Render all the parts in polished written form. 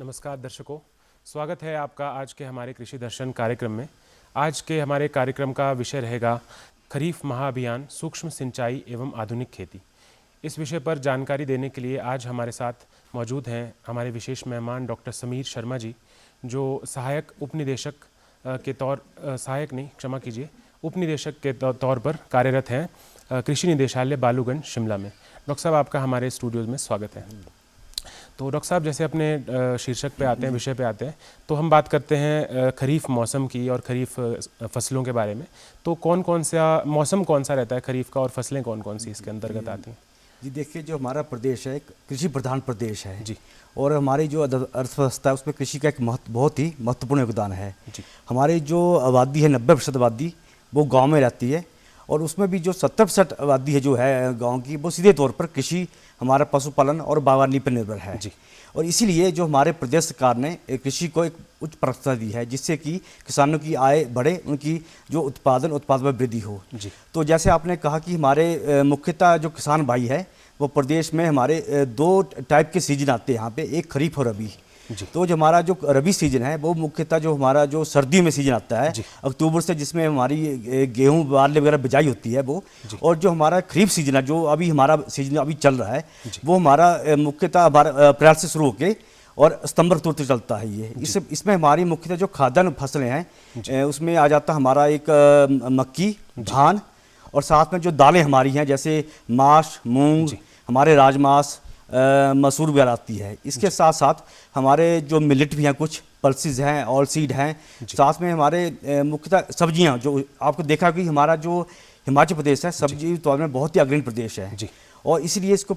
नमस्कार दर्शकों, स्वागत है आपका आज के हमारे कृषि दर्शन कार्यक्रम में। आज के हमारे कार्यक्रम का विषय रहेगा खरीफ महाअभियान, सूक्ष्म सिंचाई एवं आधुनिक खेती। इस विषय पर जानकारी देने के लिए आज हमारे साथ मौजूद हैं हमारे विशेष मेहमान डॉक्टर समीर शर्मा जी, जो सहायक उपनिदेशक के तौर उपनिदेशक के तौर पर कार्यरत हैं कृषि निदेशालय बालूगंज शिमला में। डॉक्टर साहब, आपका हमारे स्टूडियोज़ में स्वागत है। तो डॉक्टर साहब, जैसे अपने शीर्षक पे आते हैं, विषय पे आते हैं, तो हम बात करते हैं खरीफ मौसम की और खरीफ फसलों के बारे में। तो कौन सा मौसम कौन सा रहता है खरीफ का, और फसलें कौन कौन सी इसके अंतर्गत आती हैं? जी देखिए, जो हमारा प्रदेश है कृषि प्रधान प्रदेश है जी। और हमारी जो अर्थव्यवस्था है उसमें कृषि का एक बहुत ही महत्वपूर्ण योगदान है जी। हमारी जो आबादी है 90% आबादी वो गांव में रहती है, और उसमें भी जो 70% आबादी है जो है गांव की, वो सीधे तौर पर कृषि, हमारा पशुपालन और बागवानी पर निर्भर है जी। और इसीलिए जो हमारे प्रदेश सरकार ने कृषि को एक उच्च प्राथमिकता दी है, जिससे कि किसानों की आय बढ़े, उनकी जो उत्पाद में वृद्धि हो जी। तो जैसे आपने कहा कि हमारे मुख्यतः जो किसान भाई है वो प्रदेश में हमारे 2 टाइप के सीजन आते हैं यहाँ पे, एक खरीफ और रबी। तो जो हमारा जो रबी सीजन है वो मुख्यतः जो हमारा जो सर्दी में सीजन आता है अक्टूबर से, जिसमें हमारी गेहूं बारले वगैरह बिजाई होती है वो, और जो हमारा खरीफ सीजन है जो अभी हमारा सीजन अभी चल रहा है वो हमारा मुख्यतः अप्रैल से शुरू होकर और सितंबर अक्टूबर तक चलता है ये। इसमें हमारी मुख्यतः जो खाद्यान्न फसलें हैं उसमें आ जाता हमारा एक मक्की, धान, और साथ में जो दालें हमारी हैं जैसे माश, मूंग, हमारे राजमास, मसूर वगैरह आती है। इसके साथ साथ हमारे जो मिलेट भी हैं, कुछ पल्सेस हैं, ऑल सीड हैं, साथ में हमारे मुख्यतः सब्जियां, जो आपको देखा कि हमारा जो हिमाचल प्रदेश है सब्जी तौर में बहुत ही अग्रणी प्रदेश है जी। और इसलिए इसको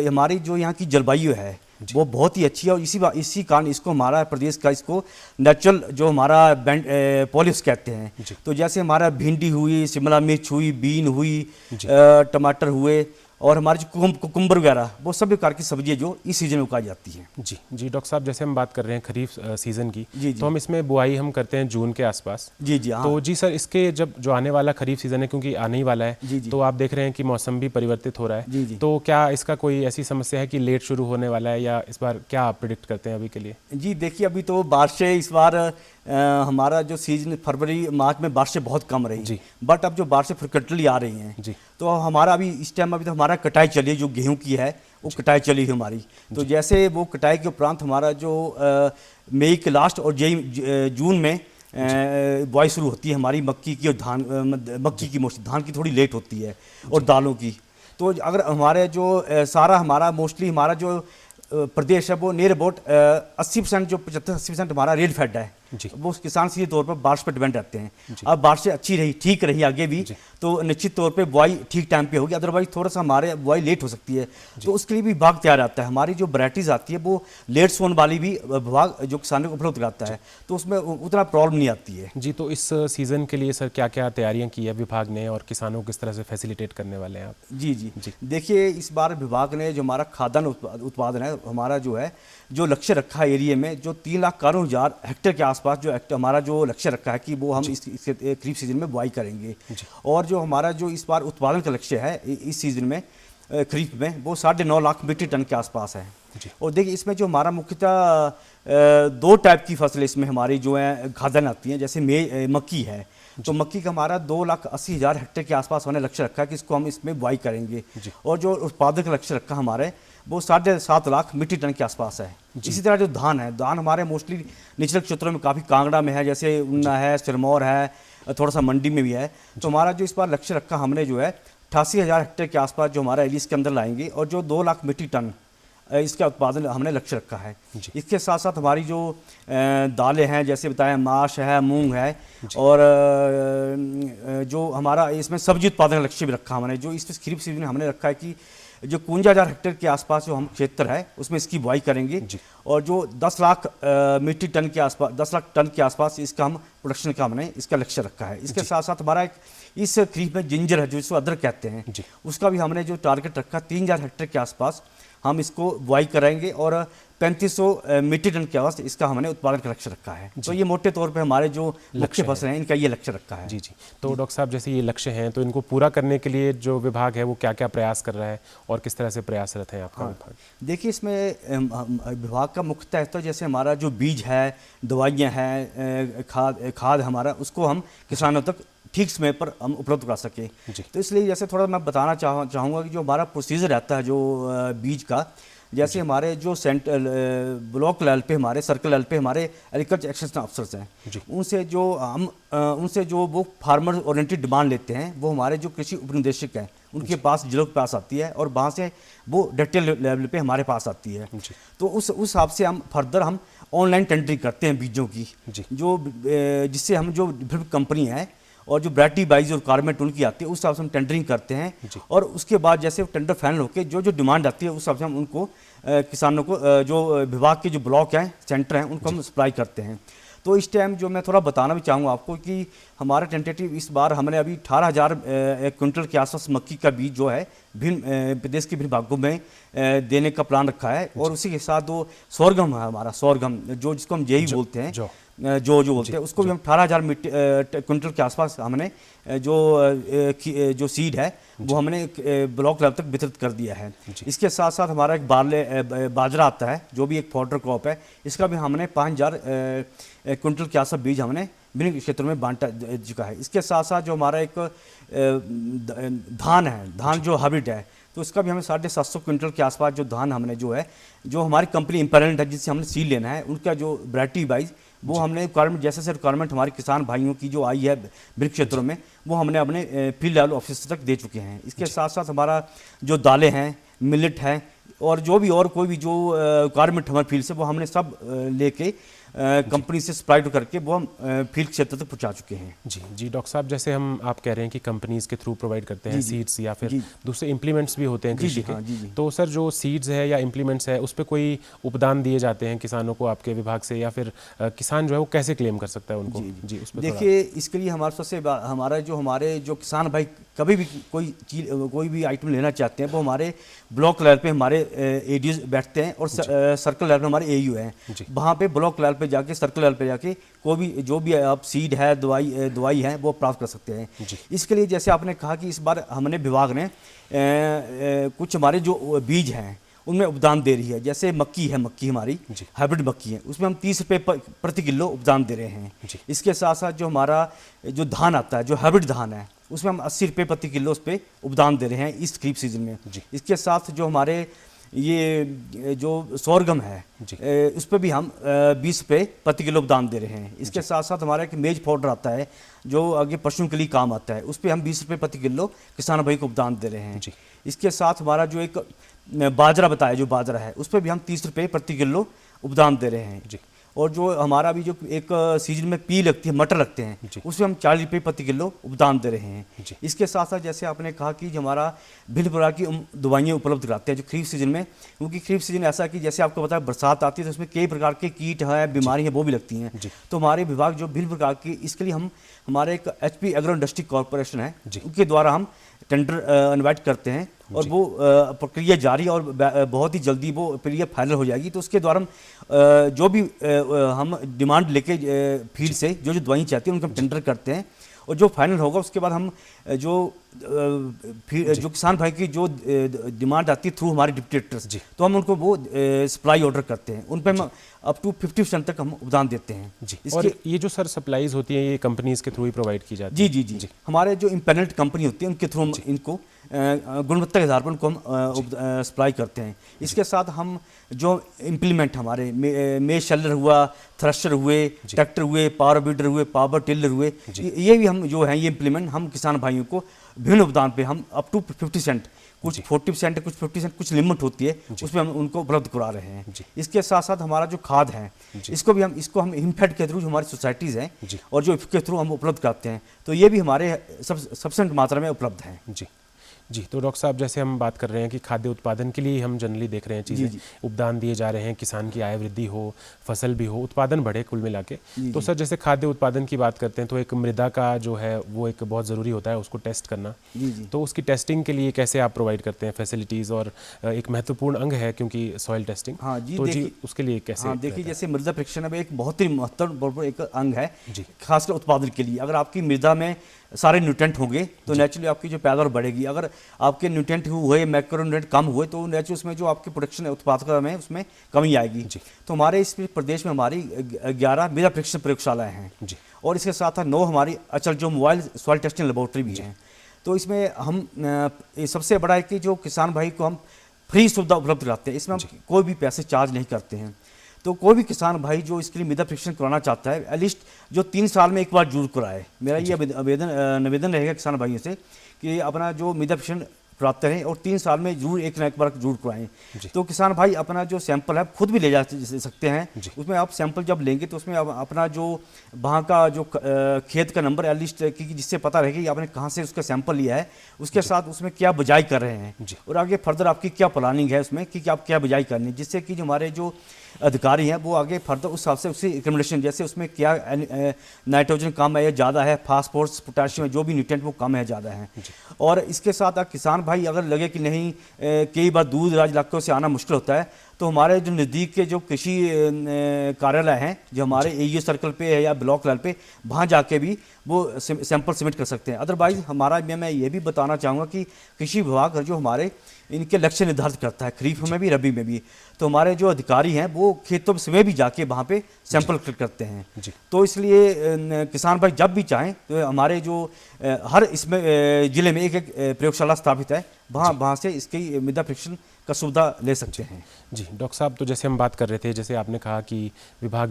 हमारी जो यहाँ की जलवायु है वो बहुत ही अच्छी है, और इसी कारण इसको हमारा प्रदेश का इसको नेचुरल जो हमारा पॉलिश कहते हैं। तो जैसे हमारा भिंडी हुई, शिमला मिर्च हुई, बीन हुई, टमाटर हुए, और हमारे जो कुकुम्बर वगैरह, वो सभी प्रकार की सब्जियां जो इस सीजन में उगाई जाती हैं जी। डॉक्टर साहब, जैसे हम बात कर रहे हैं खरीफ सीजन की, तो हम इसमें बुआई हम करते हैं जून के आसपास जी। तो जी सर, इसके जब जो आने वाला खरीफ सीजन है, क्योंकि आने ही वाला है तो आप देख रहे हैं कि मौसम भी परिवर्तित हो रहा है तो क्या इसका कोई ऐसी समस्या है कि लेट शुरू होने वाला है, या इस बार क्या आप प्रिडिक्ट करते हैं अभी के लिए? जी देखिए, अभी तो बारिशें इस बार हमारा जो सीजन फरवरी मार्च में बारिशें बहुत कम रही जी। बट अब जो बारिशें फ्रिक्वेंटली आ रही हैं जी, तो हमारा अभी इस टाइम अभी तो हमारा कटाई चली है, जो गेहूं की है वो कटाई चली है हमारी। तो जैसे वो कटाई के उपरांत हमारा जो मई के लास्ट और जून में बुआई शुरू होती है हमारी मक्की की, और मक्की की मोस्टली, धान की थोड़ी लेट होती है, और दालों की। तो अगर हमारे जो सारा हमारा मोस्टली हमारा जो प्रदेश है वो नियर अबाउट 80% जो 75-80% हमारा रेल फेड है जी। वो किसान सीधे तौर पर बारिश पर डिपेंड रहते हैं। अब बारिशें अच्छी रही, ठीक रही आगे भी, तो निश्चित तौर पे बुआई ठीक टाइम पे होगी, अदरवाइज थोड़ा सा हमारे बुआई लेट हो सकती है। तो उसके लिए भी विभाग तैयार रहता है। हमारी जो वैराइटीज आती है वो लेट सोन वाली भी विभाग जो किसानों को उपलब्ध कराता है, तो उसमें उतना प्रॉब्लम नहीं आती है जी। तो इस सीजन के लिए सर क्या क्या तैयारियां की है विभाग ने, और किसानों को किस तरह से फैसिलिटेट करने वाले हैं आप? जी। देखिए, इस बार विभाग ने जो हमारा खाद्यान्न उत्पादन है, हमारा जो है जो लक्ष्य रखा है एरिया में, जो 3,91,000 हेक्टेयर के आसपास जो हमारा जो लक्ष्य रखा है कि वो हम इस खरीफ सीजन में बुआई करेंगे। और जो हमारा जो इस बार उत्पादन का लक्ष्य है इस सीजन में खरीफ में, वो 9.5 लाख मीट्रिक टन के आसपास है। और देखिए, इसमें जो हमारा मुख्यतः 2 टाइप की फसलें इसमें हमारी जो है खाद्यान्न आती हैं। जैसे मक्की है, तो मक्की का हमारा 2,80,000 हेक्टेयर के आसपास होने लक्ष्य रखा है कि इसको हम इसमें बुआई करेंगे। और जो उत्पादन का लक्ष्य रखा हमारे वो 7.5 लाख मीट्रिक टन के आसपास है। इसी तरह जो धान है, धान हमारे मोस्टली निचले क्षेत्रों में काफ़ी, कांगड़ा में है, जैसे ऊना है, सिरमौर है, थोड़ा सा मंडी में भी है। तो हमारा जो इस बार लक्ष्य रखा हमने जो है 88,000 हेक्टेयर के आसपास जो हमारा एरिया के अंदर लाएंगे, और जो 2 लाख मीट्रिक टन इसका उत्पादन हमने लक्ष्य रखा है। इसके साथ साथ हमारी जो दालें हैं, जैसे बताया माश है, मूंग है, और जो हमारा इसमें सब्जी उत्पादन का लक्ष्य भी रखा हमने, जो इस खरीफ सीजन में हमने रखा है कि जो 51,000 हेक्टेयर के आसपास जो हम क्षेत्र है उसमें इसकी बुआई करेंगे, और जो 10 लाख मीट्रिक टन के आसपास, 10 लाख टन के आसपास इसका हम प्रोडक्शन का हमने इसका लक्ष्य रखा है। इसके साथ साथ हमारा एक इस खरीफ में जिंजर है, जो इसको अदरक कहते हैं, उसका भी हमने जो टारगेट रखा 3,000 हेक्टेयर के आसपास हम इसको बुआई कराएंगे और 3500 मीट्रिक टन के आवास इसका हमने उत्पादन का लक्ष्य रखा है। तो ये मोटे तौर पे हमारे जो मुख्य फसल हैं इनका ये लक्ष्य रखा है। जी जी। तो डॉक्टर साहब जैसे ये लक्ष्य हैं तो इनको पूरा करने के लिए जो विभाग है वो क्या क्या प्रयास कर रहा है और किस तरह से प्रयासरत है आपका विभाग? देखिए, इसमें विभाग का मुख्य तो जैसे हमारा जो बीज है, दवाइयाँ हैं, खाद हमारा, उसको हम किसानों तक ठीक समय पर हम उपलब्ध करा सकें। तो इसलिए जैसे थोड़ा मैं बताना चाहूँगा कि जो हमारा प्रोसीजर रहता है जो बीज का, जैसे हमारे जो ब्लॉक लेवल पे, हमारे सर्कल लेवल पे हमारे एग्रीकल्चर एक्सटेंशन अफसर्स हैं, उनसे जो वो फार्मर ओरिएंटेड डिमांड लेते हैं, वो हमारे जो कृषि उपनिदेशक हैं उनके पास, जिलों के पास आती है और वहाँ से वो डिटेल लेवल पे हमारे पास आती है। तो उस हिसाब से हम फर्दर हम ऑनलाइन टेंडरिंग करते हैं बीजों की, जो जिससे हम जो विभिन्न कंपनी है और जो वैरायटी वाइज और रिक्वायरमेंट उनकी आती है उस हिसाब से हम टेंडरिंग करते हैं। और उसके बाद जैसे टेंडर फाइनल होकर जो डिमांड आती है उस हिसाब से हम उनको किसानों को जो विभाग के जो ब्लॉक हैं, सेंटर हैं, उनको हम सप्लाई करते हैं। तो इस टाइम जो मैं थोड़ा बताना भी चाहूँगा आपको कि हमारा टेंटेटिव इस बार हमने अभी 18,000 क्विंटल के आसपास मक्की का बीज जो है भिन्न प्रदेश के विभिन्न भागों में देने का प्लान रखा है। और उसी के साथ वो सोरगम है हमारा, सोरगम जो जिसको हम जेई बोलते हैं, जो बोलते हैं, उसको भी हम 18,000 क्विंटल के आसपास हमने जो सीड है वो हमने ब्लॉक लेवल तक वितरित कर दिया है। इसके साथ साथ हमारा एक बाजरा आता है जो भी एक फॉडर क्रॉप है, इसका भी हमने 5,000 क्विंटल के आसपास बीज हमने विभिन्न क्षेत्रों में बांटा चुका है। इसके साथ साथ जो हमारा एक धान है, धान जो हाइब्रिड है, तो इसका भी हमें 750 क्विंटल के आसपास जो धान हमने जो हमारी कंपनी इम्पेरल्ड है जिससे हमने सीड लेना है, उनका जो वैरायटी वाइज वो हमने रिक्वायरमेंट जैसे रिक्वायरमेंट हमारे किसान भाइयों की जो आई है विभिन्न क्षेत्रों में, वो हमने अपने फील्ड लेवल ऑफिस तक दे चुके हैं। इसके साथ साथ हमारा जो दालें हैं, मिलेट है और जो भी और कोई भी जो रिक्वायरमेंट हमारे फील्ड से, वो हमने सब लेके कंपनी से सप्लाई करके वो हम फील्ड क्षेत्र तक पहुंचा चुके हैं। जी जी। डॉक्टर साहब जैसे आप कह रहे हैं कि कंपनीज के थ्रू प्रोवाइड करते हैं सीड्स या फिर दूसरे इम्प्लीमेंट्स भी होते हैं कृषि के, तो सर जो सीड्स है या इम्प्लीमेंट्स है उस पर कोई उपदान दिए जाते हैं किसानों को आपके विभाग से, या फिर किसान जो है वो कैसे क्लेम कर सकता है उनको? जी उस पर देखिए, इसके लिए हमारे जो किसान भाई कभी भी कोई भी आइटम लेना चाहते हैं, वो हमारे ब्लॉक लेवल पे हमारे एडीओ बैठते हैं और सर्कल लेवल पे हमारे एयू हैं। वहाँ पे ब्लॉक लेवल पे जाके, सर्कल लेवल पे जाके कोई भी जो भी आप सीड है, दवाई है, वो प्राप्त कर सकते हैं। इसके लिए जैसे आपने कहा कि इस बार हमने विभाग ने कुछ हमारे जो बीज हैं उनमें उपदान दे रही है। जैसे मक्की हमारी हाइब्रिड मक्की है, उसमें हम 30 रुपये प्रति किलो उपदान दे रहे हैं। इसके साथ साथ जो हमारा जो धान आता है, जो हाइब्रिड धान है, उसमें हम 80 रुपये प्रति किलो उस पर उपदान दे रहे हैं इस खरीफ सीजन में। इसके साथ जो हमारे ये जो सोरगम है उस पर भी हम 20 रुपये प्रति किलो उपदान दे रहे हैं। इसके साथ साथ हमारा एक मेज पाउडर आता है जो आगे पशुओं के लिए काम आता है, उस पर हम 20 रुपये प्रति किलो किसान भाई को उपदान दे रहे हैं। इसके साथ हमारा जो एक बाजरा बताया, जो बाजरा है, उस पर भी हम 30 रुपये प्रति किलो उपदान दे रहे हैं। और जो हमारा भी जो एक सीजन में पी लगती है, मटर लगते हैं, उसमें हम 40 रुपये प्रति किलो उपदान दे रहे हैं। इसके साथ साथ जैसे आपने कहा कि हमारा भिन्न प्रकार की दवाइयाँ उपलब्ध कराते हैं जो खरीफ सीजन में, क्योंकि खरीफ सीजन ऐसा कि जैसे आपको पता है बरसात आती है तो उसमें कई प्रकार के कीट हैं, बीमारी हैं, वो भी लगती हैं। तो हमारे विभाग जो भिन्न प्रकार की, इसके लिए हम हमारे एक HP एग्रो इंडस्ट्री कॉर्पोरेशन है, उनके द्वारा हम टेंडर इन्वाइट करते हैं और वो प्रक्रिया जारी और बहुत ही जल्दी वो प्रक्रिया फाइनल हो जाएगी। तो उसके द्वारा हम जो भी हम डिमांड लेके फील्ड से जो दवाई चाहती है उनको हम टेंडर करते हैं और जो फाइनल होगा उसके बाद हम जो किसान भाई की जो डिमांड आती है थ्रू हमारे डिस्ट्रीब्यूटर्स, तो हम उनको वो सप्लाई ऑर्डर करते हैं, उन पर हम अप टू 50% तक हम उपदान देते हैं। जी। और ये जो सर सप्लाईज होती हैं ये कंपनीज के थ्रू ही प्रोवाइड की जाती है? जी। हमारे जो इम्पेनल्ड कंपनी होती है उनके थ्रू हम इनको गुणवत्ता के आधार पर उनको हम सप्लाई करते हैं। इसके साथ हम जो इम्प्लीमेंट हमारे मेज शेलर हुआ, थ्रेशर हुए, ट्रैक्टर हुए, पावर बीडर हुए, पावर टिलर हुए, ये भी हम जो हैं ये इम्प्लीमेंट हम किसान भाइयों को विभिन्न उपदान पे हम अप टू 50%, कुछ 40%, कुछ 50%, कुछ लिमिट होती है, उसमें हम उनको उपलब्ध करा रहे हैं। इसके साथ साथ हमारा जो खाद है इसको हम हिमफेड के थ्रू हमारी सोसाइटीज़ हैं और जो के थ्रू हम उपलब्ध कराते हैं, तो ये भी हमारे सफिशिएंट मात्रा में उपलब्ध हैं। जी जी, तो डॉक्टर साहब जैसे हम बात कर रहे हैं कि खाद्य उत्पादन के लिए हम जनरली देख रहे हैं चीज़ें, उपदान दिए जा रहे हैं, किसान की आय वृद्धि हो, फसल भी हो, उत्पादन बढ़े कुल मिला के। तो सर जैसे खाद्य उत्पादन की बात करते हैं तो एक मृदा का जो है वो एक बहुत ज़रूरी होता है, उसको टेस्ट करना। तो उसकी टेस्टिंग के लिए कैसे आप प्रोवाइड करते हैं फैसिलिटीज़, और एक महत्वपूर्ण अंग है क्योंकि सॉइल टेस्टिंग। हाँ जी, तो जी उसके लिए कैसे? हाँ देखिए, जैसे मृदा परीक्षण अब एक बहुत ही महत्वपूर्ण एक अंग है खासकर उत्पादन के लिए। अगर आपकी मृदा में सारे न्यूट्रेंट होंगे तो नेचुरली आपकी जो पैदावार बढ़ेगी। अगर आपके न्यूट्रेंट हुए, मैक्रो न्यूट्रेंट कम हुए, तो नेचुरली उसमें जो आपकी प्रोडक्शन उत्पादकता में उसमें कमी आएगी। तो हमारे इस प्रदेश में हमारी 11 मृदा परीक्षण प्रयोगशालाएं हैं और इसके साथ 9 हमारी अचल जो मोबाइल सॉइल टेस्टिंग लेबोरेटरी भी हैं। तो इसमें हम सबसे बड़ा है कि जो किसान भाई को हम फ्री सुविधा उपलब्ध कराते हैं, इसमें हम कोई भी पैसे चार्ज नहीं करते हैं। तो कोई भी किसान भाई जो इसके लिए मृदा परीक्षण कराना चाहता है, एटलीस्ट जो 3 साल में एक बार जरूर कराए। मेरा ये निवेदन रहेगा किसान भाइयों से कि अपना जो मृदा परीक्षण कराते हैं और 3 साल में जरूर एक ना एक बार जरूर कराएं। तो किसान भाई अपना जो सैंपल है खुद भी ले जा सकते हैं। उसमें आप सैंपल जब लेंगे तो उसमें अपना जो वहाँ का जो खेत का नंबर एटलीस्ट जिससे पता रहेगा कि आपने कहाँ से उसका सैंपल लिया है, उसके साथ उसमें क्या बिजाई कर रहे हैं और आगे फर्दर आपकी क्या प्लानिंग है उसमें कि आप क्या बिजाई करनी है, जिससे कि जो हमारे जो अधिकारी हैं वो आगे फर्दर उस हिसाब से उसकी रिकमेंडेशन, जैसे उसमें क्या नाइट्रोजन कम है या ज़्यादा है, फास्फोरस पोटाशियम जो भी न्यूट्रिएंट वो कम है ज़्यादा है। और इसके साथ किसान भाई अगर लगे कि नहीं कई बार दूर दराज इलाकों से आना मुश्किल होता है, तो हमारे जो नज़दीक के जो कृषि कार्यालय हैं जो हमारे एईओ सर्कल पे है या ब्लॉक लेवल पे, वहाँ जाके भी वो सैंपल सबमिट कर सकते हैं। अदरवाइज हमारा मैं ये भी बताना चाहूँगा कि कृषि विभाग जो हमारे इनके लक्ष्य निर्धारित करता है खरीफ में भी रबी में भी, तो हमारे जो अधिकारी हैं वो खेतों में भी जाके वहाँ पे सैंपल कलेक्ट करते हैं। तो इसलिए किसान भाई जब भी चाहें तो हमारे जो हर इसमें ज़िले में एक प्रयोगशाला स्थापित है, वहाँ से इसकी मृदा परीक्षण का सुविधा ले सकते हैं। जी डॉक्टर साहब, तो जैसे हम बात कर रहे थे, जैसे आपने कहा कि विभाग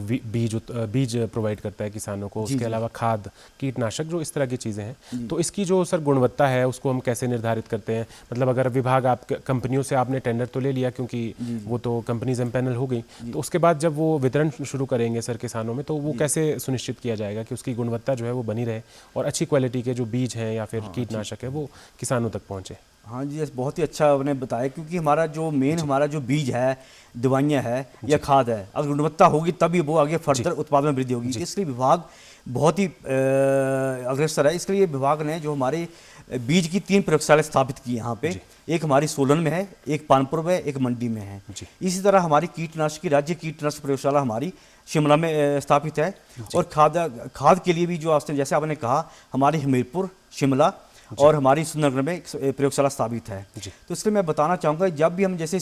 बीज प्रोवाइड करता है किसानों को, उसके अलावा खाद, कीटनाशक, जो इस तरह की चीज़ें हैं, तो इसकी जो सर गुणवत्ता है उसको हम कैसे निर्धारित करते हैं? मतलब अगर विभाग आप कंपनियों से आपने टेंडर तो ले लिया क्योंकि वो तो कंपनीज एम्पैनल हो गई, तो उसके बाद जब वो वितरण शुरू करेंगे सर किसानों में, तो वो कैसे सुनिश्चित किया जाएगा कि उसकी गुणवत्ता जो है वो बनी रहे और अच्छी क्वालिटी के जो बीज हैं या फिर कीटनाशक है वो किसानों तक पहुँचे? हाँ जी, बहुत ही अच्छा आपने बताया, क्योंकि हमारा जो मेन हमारा जो बीज है, दवाइयाँ है या खाद है, अगर गुणवत्ता होगी तभी वो आगे फर्दर उत्पादन में वृद्धि होगी। इसलिए विभाग बहुत ही अग्रसर है। इसके लिए विभाग ने जो हमारे बीज की 3 प्रयोगशालाएं स्थापित की यहाँ पे, एक हमारी सोलन में है, एक पानपुर में, एक मंडी में है। इसी तरह हमारी कीटनाशक की राज्य कीटनाशक प्रयोगशाला हमारी शिमला में स्थापित है। और खाद के लिए भी जो आपने जैसे आपने कहा, हमारी हमीरपुर, शिमला और हमारी सुंदरनगर में एक प्रयोगशाला स्थापित है। तो इसलिए मैं बताना चाहूँगा, जब भी हम जैसे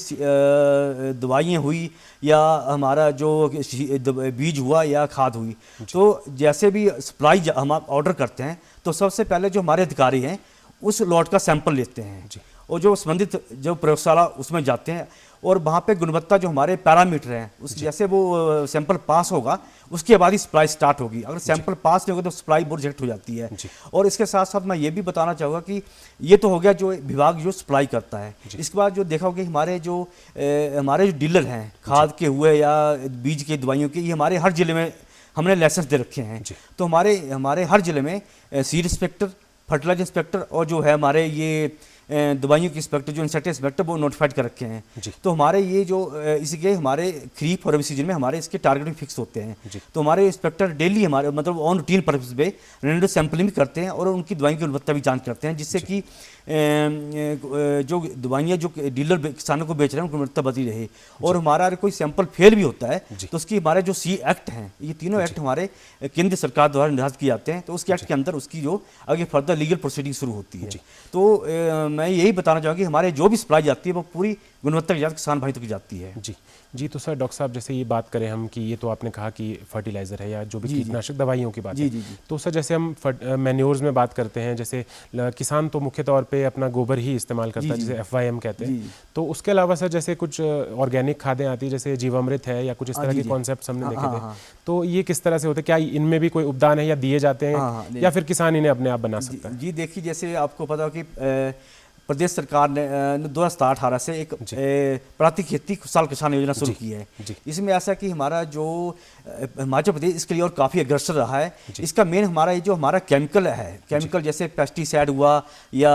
दवाइयाँ हुई या हमारा जो बीज हुआ या खाद हुई, तो जैसे भी सप्लाई हम ऑर्डर करते हैं तो सबसे पहले जो हमारे अधिकारी हैं उस लॉट का सैंपल लेते हैं और जो संबंधित जो प्रयोगशाला उसमें जाते हैं और वहाँ पे गुणवत्ता जो हमारे पैरामीटर हैं उस जैसे वो सैंपल पास होगा उसके बाद ही सप्लाई स्टार्ट होगी। अगर सैंपल पास नहीं होगा तो सप्लाई वो रिजेक्ट हो जाती है। और इसके साथ साथ मैं ये भी बताना चाहूँगा कि ये तो हो गया जो विभाग जो सप्लाई करता है। इसके बाद जो देखा होगा हमारे जो डीलर हैं खाद के हुए या बीज के दवाइयों के, ये हमारे हर जिले में हमने लाइसेंस दे रखे हैं। तो हमारे हर जिले में सीड इंस्पेक्टर, फर्टिलाइजर इंस्पेक्टर और जो है हमारे ये दवाइयों के इंस्पेक्टर, जो इंसेक्ट इंस्पेक्टर, वो नोटिफाइड कर रखे हैं। तो हमारे ये जो इसके हमारे खरीफ और रबी सीजन में हमारे इसके टारगेट भी फिक्स होते हैं। तो हमारे इंस्पेक्टर डेली हमारे मतलब ऑन रूटीन पर्पस पे रैंडम सैंपलिंग भी करते हैं और उनकी दवाई की गुणवत्ता भी जांच करते हैं, जिससे कि जो दवाइयाँ जो डीलर किसानों को बेच रहे हैं उनकी गुणवत्ता बनी रहे। और हमारा अगर कोई सैंपल फेल भी होता है तो उसकी हमारे जो सी एक्ट हैं, ये तीनों एक्ट हमारे केंद्र सरकार द्वारा निर्धारित किए जाते हैं। तो उसके एक्ट के अंदर उसकी जो आगे फर्दर लीगल प्रोसीडिंग शुरू होती है। तो मैं यही बताना चाहूँगा कि हमारे जो भी सप्लाई जाती है वो पूरी गुणवत्ता के साथ किसान भाई तक जाती है। जी तो सर डॉक्टर साहब, जैसे ये बात करें हम कि ये तो आपने कहा कि फर्टिलाइज़र है या जो भी कीटनाशक दवाइयों की बात है, तो सर जैसे हम मैन्योर्स में बात करते हैं, जैसे किसान तो मुख्य तौर पे अपना गोबर ही इस्तेमाल करता है, जिसे FYM कहते हैं। तो उसके अलावा सर जैसे कुछ ऑर्गेनिक खादें आती है, जैसे जीवामृत है या कुछ इस तरह के कॉन्सेप्ट हमने देखे थे, तो ये किस तरह से होते हैं? क्या इनमें भी कोई उपदान है या दिए जाते हैं या फिर किसान इन्हें अपने आप बना सकता है? जी देखिए, जैसे आपको पता हो कि प्रदेश सरकार ने 2017-18 से एक प्राकृतिक खेती खुशहाल किसान योजना शुरू की है। इसमें ऐसा कि हमारा जो हिमाचल प्रदेश इसके लिए और काफ़ी अग्रसर रहा है। इसका मेन हमारा ये जो हमारा केमिकल है, केमिकल जैसे पेस्टिसाइड हुआ या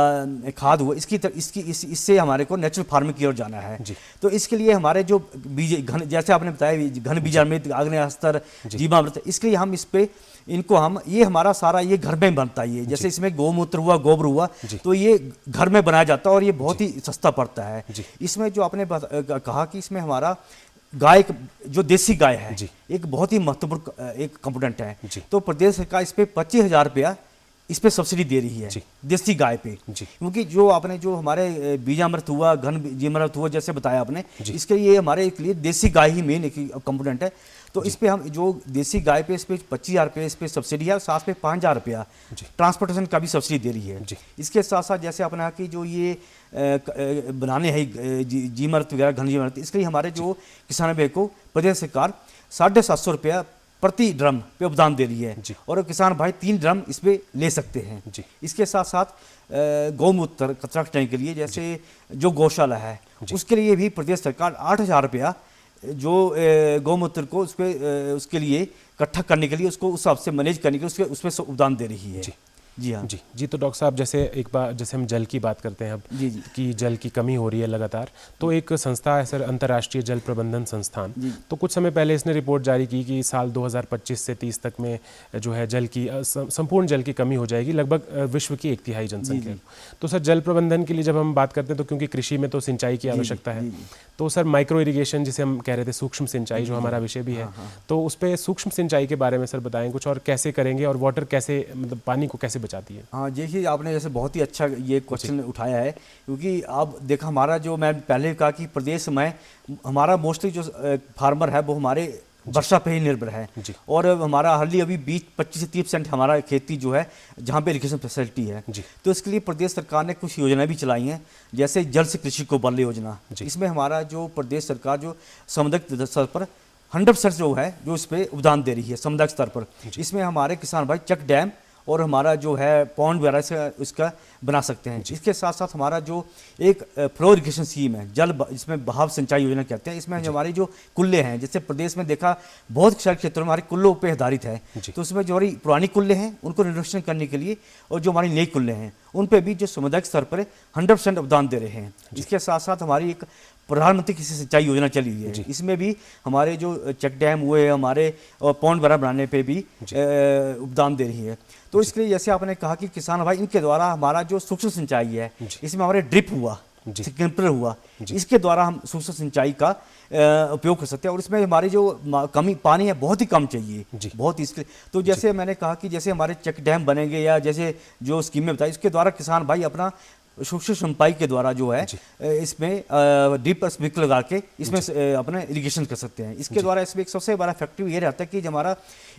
खाद हुआ, इससे हमारे को नेचुरल फार्मिंग की ओर जाना है। तो इसके लिए हमारे जो बीज घन, जैसे आपने बताया घन बीजामृत, आग्नेयास्त्र, जीवामृत, इसके लिए हम इस पे इनको हम ये हमारा सारा ये घर में बनता है। जैसे इसमें गौमूत्र हुआ, गोबर हुआ, तो ये घर में बनाया जाता है और ये बहुत ही सस्ता पड़ता है। इसमें जो आपने कहा कि इसमें हमारा गाय, जो देसी गाय है, एक बहुत ही महत्वपूर्ण एक कंपोनेंट है। तो प्रदेश सरकार इस पे 25,000 रुपया इस पे सब्सिडी दे रही है देसी गाय पे, क्योंकि जो आपने जो हमारे बीजामृत हुआ, घन जीवामृत हुआ, जैसे बताया आपने, इसके लिए हमारे लिए देसी गाय ही मेन एक कंपोनेंट है। तो इस पे हम जो देसी गाय पे इस पे 25,000 रुपये इस पे सब्सिडी है, साथ पे 5,000 रुपया ट्रांसपोर्टेशन का भी सब्सिडी दे रही है। इसके साथ साथ जैसे आपने कहा कि जो ये बनाने हैं जीवामृत वगैरह, घन जीवामृत, इसके लिए हमारे जो किसान भाई को प्रदेश सरकार 750 रुपया प्रति ड्रम पे उपदान दे रही है, और किसान भाई 3 ड्रम इस पे ले सकते हैं। इसके साथ साथ गौमूत्र कचरा हटाने के लिए, जैसे जो गौशाला है, उसके लिए भी प्रदेश सरकार 8,000 रुपया जो गौमूत्र को उसके लिए इकट्ठा करने के लिए, उसको उस हिसाब से मैनेज करने के लिए उसमें उपदान दे रही है। जी हाँ जी। तो डॉक्टर साहब, जैसे एक बार जैसे हम जल की बात करते हैं अब कि जल की कमी हो रही है लगातार, तो एक संस्था है सर, अंतर्राष्ट्रीय जल प्रबंधन संस्थान, तो कुछ समय पहले इसने रिपोर्ट जारी की कि साल 2025 से 30 तक में जो है जल की संपूर्ण जल की कमी हो जाएगी, लगभग विश्व की 1/3 जनसंख्या। तो सर जल प्रबंधन के लिए जब हम बात करते हैं, तो क्योंकि कृषि में तो सिंचाई की आवश्यकता है, तो सर माइक्रो इरिगेशन जिसे हम कह रहे थे, सूक्ष्म सिंचाई जो हमारा विषय भी है, तो उस पर सूक्ष्म सिंचाई के बारे में सर बताएं कुछ, और कैसे करेंगे, और वाटर कैसे, मतलब पानी को कैसे बचाती है। हाँ, देखिए आपने जैसे बहुत ही अच्छा ये क्वेश्चन उठाया है, क्योंकि आप देखा हमारा जो मैं पहले कहा कि प्रदेश में हमारा मोस्टली जो फार्मर है वो हमारे वर्षा पे ही निर्भर है, और हमारा हार्डली अभी 20-25 से 30% हमारा खेती जो है जहाँ पे इरिगेशन फैसिलिटी है। तो इसके लिए प्रदेश सरकार ने कुछ योजनाएं भी चलाई हैं, जैसे जल से कृषि को बल योजना। इसमें हमारा जो प्रदेश सरकार जो सामुदायिक स्तर पर 100% जो है जो इस पर उपदान दे रही है सामुदायिक स्तर पर। इसमें हमारे किसान भाई चेक डैम और हमारा जो है पॉन्ड वगैरह से उसका बना सकते हैं। इसके साथ साथ हमारा जो एक फ्लो इरिगेशन स्कीम है, इसमें बहाव सिंचाई योजना कहते हैं, इसमें हमारी जो कुल्ले हैं, जैसे प्रदेश में देखा बहुत सारे क्षेत्रों में हमारे कुल्लों पे आधारित है, तो उसमें जो हमारी पुरानी कुल्ले हैं उनको रिनोवेशन करने के लिए, और जो हमारी नई कुल्ले हैं उन पर भी जो सामुदायिक स्तर पर 100% उपदान दे रहे हैं। इसके साथ साथ हमारी एक प्रधानमंत्री कृषि सिंचाई योजना चली हुई है, इसमें भी हमारे जो चेक डैम हुए हमारे और पॉन्ड वगैरह बनाने पे भी उपदान दे रही है। तो इसके लिए जैसे आपने कहा कि किसान भाई इनके द्वारा हमारा जो सूक्ष्म सिंचाई है, इसमें हमारे ड्रिप हुआ, स्प्रिंकलर हुआ, इसके द्वारा हम सूक्ष्म सिंचाई का उपयोग कर सकते हैं, और इसमें हमारी जो कमी पानी है बहुत ही कम चाहिए, बहुत इसके। तो जैसे मैंने कहा कि जैसे हमारे चेक डैम बनेंगे, या जैसे जो स्कीमें बताई, इसके द्वारा किसान भाई अपना सूक्ष्म सिंचाई के द्वारा जो है इसमें ड्रिप स्प्रिंकलर लगा के इसमें अपने इरिगेशन कर सकते हैं। इसके द्वारा इसमें एक सबसे बड़ा फैक्टर ये रहता है कि हमारा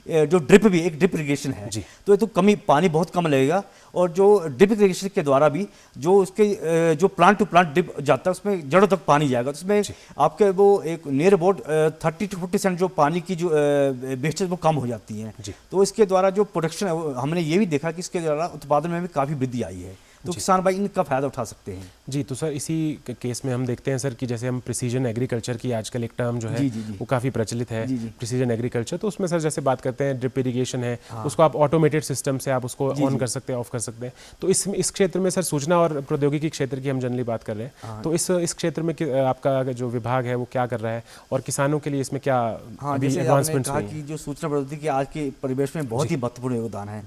जो ड्रिप भी एक ड्रिप इरिगेशन है, तो कमी पानी बहुत कम लगेगा, और जो ड्रिप इरिगेशन के द्वारा भी जो उसके जो प्लांट टू प्लांट ड्रिप जाता है उसमें जड़ों तक पानी जाएगा, तो उसमें आपके वो एक नियर अबाउट 30-40% जो पानी की जो वेस्टेज वो कम हो जाती है। तो इसके द्वारा जो प्रोडक्शन है हमने ये भी देखा कि इसके द्वारा उत्पादन में भी काफ़ी वृद्धि आई है, तो किसान भाई इनका फायदा उठा सकते हैं। जी, तो सर इसी केस में हम देखते हैं सर कि जैसे हम प्रिसीजन एग्रीकल्चर की आजकल एक टर्म जो है वो काफ़ी प्रचलित है, प्रिसीजन एग्रीकल्चर, तो उसमें सर जैसे बात करते हैं ड्रिप इरिगेशन है, उसको आप ऑटोमेटेड सिस्टम से आप उसको ऑन कर सकते हैं, ऑफ कर सकते हैं। तो इस क्षेत्र में सर सूचना और प्रौद्योगिकी क्षेत्र की हम जनरली बात कर रहे हैं, तो इस क्षेत्र में आपका जो विभाग है वो क्या कर रहा है, और किसानों के लिए इसमें क्या एडवांसमेंट्स हुई हैं? कि जो सूचना प्रौद्योगिकी आज के परिवेश में बहुत ही महत्वपूर्ण योगदान है।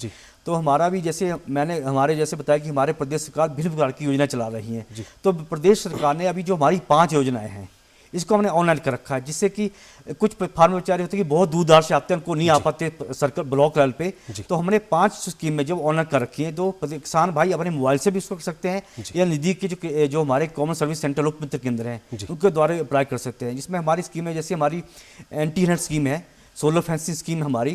तो हमारा भी जैसे मैंने हमारे जैसे बताया कि हमारे प्रदेश सरकार भिन्न प्रकार की योजना चला रही है, तो प्रदेश सरकार ने अभी जो हमारी 5 योजनाएं हैं इसको हमने ऑनलाइन कर रखा है, जिससे कि कुछ फार्मर बेचारे होते हैं कि बहुत दूर दराज से आते हैं, उनको नहीं आ पाते सर्कल ब्लॉक लेवल पे, तो हमने 5 स्कीम में जो ऑनलाइन कर रखी है, तो किसान भाई अपने मोबाइल से भी उसको कर सकते हैं, या नज़दीक के जो हमारे कॉमन सर्विस सेंटर लोक मित्र केंद्र हैं उनके द्वारा अप्लाई कर सकते हैं। जिसमें हमारी स्कीमें जैसे हमारी एंटी हेल्थ स्कीम है, सोलर फेंसिंग स्कीम हमारी,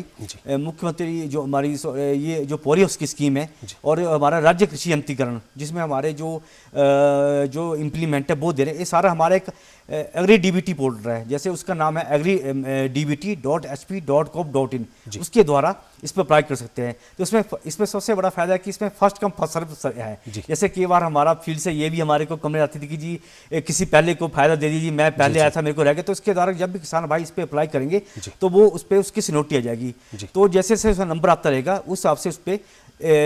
मुख्यमंत्री जो हमारी ये जो पोरी हाउस की स्कीम है, और हमारा राज्य कृषि यंत्रीकरण जिसमें हमारे जो इम्प्लीमेंट है वो दे रहे हैं, ये सारा हमारा एक एग्री डीबीटी पोर्टल है, जैसे उसका नाम है agridbt.hp.gov.in, उसके द्वारा इस पर अप्लाई कर सकते हैं। तो इसमें सबसे बड़ा फायदा है कि इसमें फर्स्ट कम फर्स्ट सर्व है। जैसे कई बार हमारा फील्ड से ये भी हमारे को कमेंट आती थी कि जी किसी पहले को फायदा दे दीजिए, मैं पहले आया था मेरे को रह गया। तो इसके द्वारा जब भी किसान भाई इस पर अप्लाई करेंगे तो वो उस पर उसकी सिनोटी आ जाएगी। तो जैसे जैसे नंबर आता रहेगा उस हिसाब से उस पर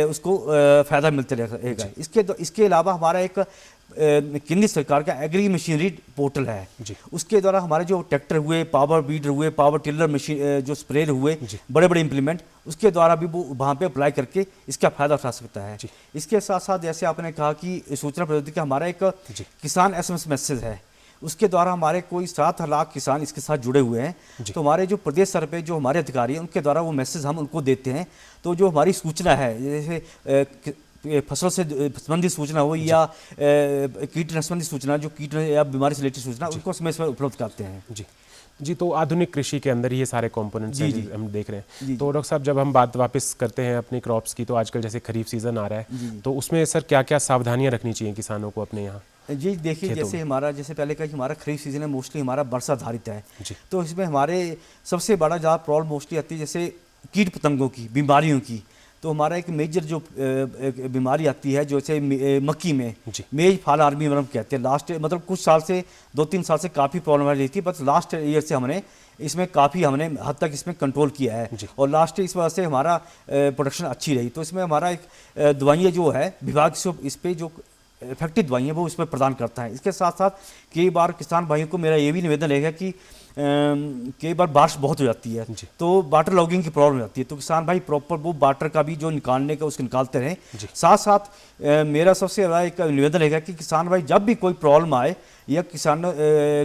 उसको फ़ायदा मिलते रहेगा। इसके अलावा हमारा एक केंद्र सरकार का एग्री मशीनरी पोर्टल है, उसके द्वारा हमारे जो ट्रैक्टर हुए, पावर बीडर हुए, पावर टिलर मशीन, जो स्प्रेयर हुए, बड़े बड़े इंप्लीमेंट, उसके द्वारा भी वो वहाँ पे अप्लाई करके इसका फ़ायदा उठा सकता है। इसके साथ साथ जैसे आपने कहा कि सूचना प्रौद्योगिकी का हमारा एक किसान SMS मैसेज है, उसके द्वारा हमारे कोई 7 लाख किसान इसके साथ जुड़े हुए हैं। तो हमारे जो प्रदेश स्तर पे जो हमारे अधिकारी हैं उनके द्वारा वो मैसेज हम उनको देते हैं। तो जो हमारी सूचना है, जैसे फसल से संबंधित सूचना हो या कीटनाशक संबंधी सूचना, जो कीट या बीमारी से रिलेटेड सूचना, उनको समय समय उपलब्ध करते हैं। जी, तो आधुनिक कृषि के अंदर ये सारे कंपोनेंट्स हैं हम देख रहे हैं। तो डॉक्टर साहब, जब हम बात वापस करते हैं अपनी क्रॉप्स की, तो आजकल जैसे खरीफ सीजन आ रहा है, तो उसमें सर क्या क्या सावधानियां रखनी चाहिए किसानों को अपने यहाँ? जी देखिए, जैसे हमारा जैसे पहले कहा कि हमारा खरीफ सीजन है मोस्टली हमारा वर्षा आधारित है। तो इसमें हमारे सबसे बड़ा ज़्यादा प्रॉब्लम मोस्टली आती है जैसे कीट पतंगों की, बीमारियों की। तो हमारा एक मेजर जो बीमारी आती है, जैसे मक्की में मेज फाल आर्मी वर्म कहते हैं, लास्ट मतलब कुछ साल से 2-3 साल से काफ़ी प्रॉब्लम आ रही थी, बस लास्ट ईयर से हमने इसमें काफ़ी हद तक इसमें कंट्रोल किया है और लास्ट इस वजह से हमारा प्रोडक्शन अच्छी रही। तो इसमें हमारा एक दवाइयाँ जो है विभाग से इस पर जो इफेक्टिव दवाइयाँ वो इसमें प्रदान करता है। इसके साथ साथ कई बार किसान भाइयों को मेरा ये भी निवेदन रहेगा कि कई बार बारिश बहुत हो जाती है तो वाटर लॉगिंग की प्रॉब्लम हो जाती है, तो किसान भाई प्रॉपर वो वाटर का भी जो निकालने का उसको निकालते रहें। साथ साथ मेरा सबसे बड़ा एक निवेदन रहेगा कि किसान भाई जब भी कोई प्रॉब्लम आए या किसान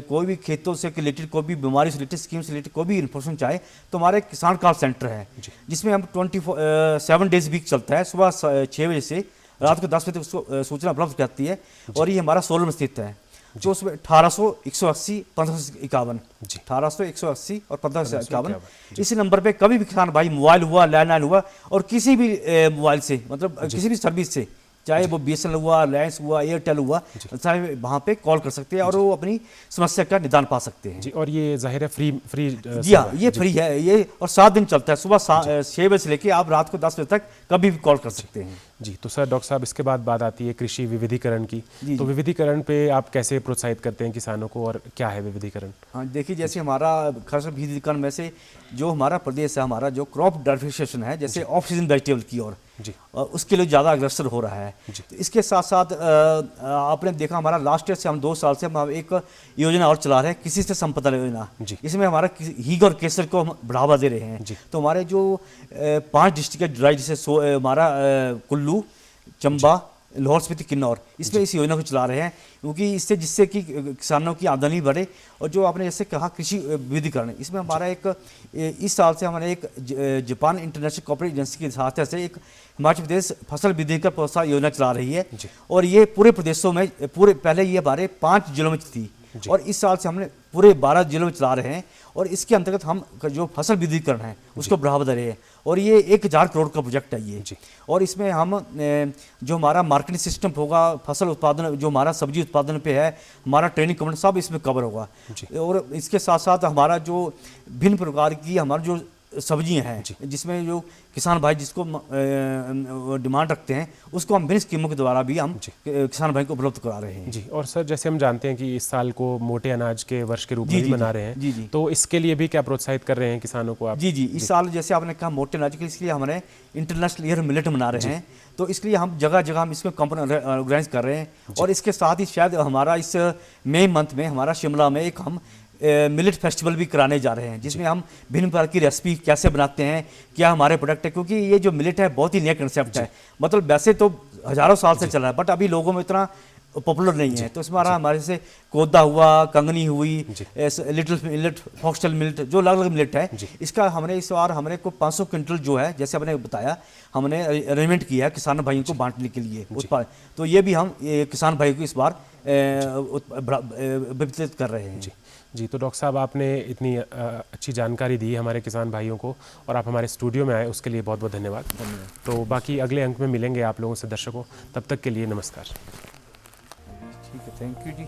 कोई भी खेतों से रिलेटेड, कोई भी बीमारी से रिलेटेड, स्कीम से रिलेटेड कोई भी इन्फॉर्मेशन चाहे, तो हमारे किसान कॉल सेंटर है जिसमें हम 7 डेज वीक चलता है, सुबह 6 बजे से रात को 10 बजे तक सूचना उपलब्ध करती है। और ये हमारा सोलन में स्थित है, जो उसमें 1800-180-1551 1800-180 और 1551 इस नंबर पे कभी भी किसान भाई मोबाइल हुआ, लैंडलाइन हुआ और किसी भी मोबाइल से, मतलब किसी भी सर्विस से, चाहे वो BSNL हुआ, रिलायंस हुआ, एयरटेल हुआ, चाहे वहाँ पे कॉल कर सकते हैं और वो अपनी समस्या का निदान पा सकते हैं। जी, और ये जाहिर है फ्री जी हाँ, ये फ्री है ये, और 7 दिन चलता है, सुबह 6 बजे से लेके आप रात को 10 बजे तक कभी भी कॉल कर सकते हैं। जी, तो सर डॉक्टर साहब, इसके बाद बात आती है कृषि विविधीकरण की। तो विविधीकरण पे आप कैसे प्रोत्साहित करते हैं किसानों को और क्या है विविधीकरण? हाँ देखिए, जैसे हमारा खास विविधीकरण में से जो हमारा प्रदेश है, हमारा जो क्रॉप डाइवर्सिफिकेशन है, जैसे ऑफ सीजन वेजिटेबल की और उसके लिए ज़्यादा अग्रसर हो रहा है। तो इसके साथ साथ आपने देखा हमारा लास्ट ईयर से हम 2 साल से हम एक योजना और चला रहे हैं, किसी से संपदा योजना। इसमें हमारा हींग और केसर को हम बढ़ावा दे रहे हैं। तो हमारे जो 5 डिस्ट्रिक्ट ड्राई, जैसे हमारा कुल्लू, चंबा, लाहौल स्पीति, किन्नौर, इसमें इस योजना को चला रहे हैं क्योंकि इससे जिससे कि किसानों की आमदनी बढ़े। और जो आपने जैसे कहा कृषि विविधीकरण, इसमें हमारा एक इस साल से हमारे एक जापान इंटरनेशनल कॉर्पोरेट एजेंसी के सहायता से एक हिमाचल प्रदेश फसल विविधीकरण प्रोत्साहन योजना चला रही है। और ये पूरे प्रदेशों में, पहले ये हमारे 5 जिलों में थी और इस साल से हमने पूरे 12 जिलों में चला रहे हैं। और इसके अंतर्गत हम जो फसल विविधीकरण है उसको बढ़ावा दे रहे हैं और ये 1000 करोड़ का प्रोजेक्ट है ये। और इसमें हम जो हमारा मार्केटिंग सिस्टम होगा, फसल उत्पादन, जो हमारा सब्जी उत्पादन पे है, हमारा ट्रेनिंग कम्युनिटी, सब इसमें कवर होगा। और इसके साथ साथ हमारा जो भिन्न प्रकार की हमारा जो सब्जियां हैं, जिसमें जो किसान भाई जिसको डिमांड रखते हैं उसको हम भिन्न स्कीमों के द्वारा भी हम किसान भाई को उपलब्ध करा रहे हैं। जी, और सर जैसे हम जानते हैं कि इस साल को मोटे अनाज के वर्ष के रूप में भी मना रहे हैं, तो इसके लिए भी क्या प्रोत्साहित कर रहे हैं किसानों को आप? जी, इस साल जैसे आपने कहा मोटे अनाज के, इसलिए हमने इंटरनेशनल ईयर मिलेट मना रहे हैं। तो इसलिए हम जगह जगह हम इसको ऑर्गेनाइज कर रहे हैं। और इसके साथ ही शायद हमारा इस मई मंथ में हमारा शिमला में एक हम मिलेट फेस्टिवल भी कराने जा रहे हैं, जिसमें हम भिन्न प्रकार की रेसिपी कैसे बनाते हैं, क्या हमारे प्रोडक्ट है, क्योंकि ये जो मिलेट है बहुत ही नया कंसेप्ट है। मतलब वैसे तो हज़ारों साल से चला है बट अभी लोगों में इतना पॉपुलर नहीं है। तो इसमें हमारे से कोदा हुआ, कंगनी हुई, लिटिल मिलेट, फॉक्सटेल मिलेट, जो अलग अलग मिलेट है, इसका हमने इस बार हमने को 500 क्विंटल जो है, जैसे आपने बताया, हमने अरेंजमेंट किया है किसान भाइयों को बांटने के लिए उत्पाद। तो ये भी हम किसान भाइयों को इस बार वितरित कर रहे हैं। जी, तो डॉक्टर साहब, आपने इतनी अच्छी जानकारी दी हमारे किसान भाइयों को और आप हमारे स्टूडियो में आए, उसके लिए बहुत बहुत धन्यवाद। तो बाकी अगले अंक में मिलेंगे आप लोगों से दर्शकों, तब तक के लिए नमस्कार। ठीक है, थैंक यू जी।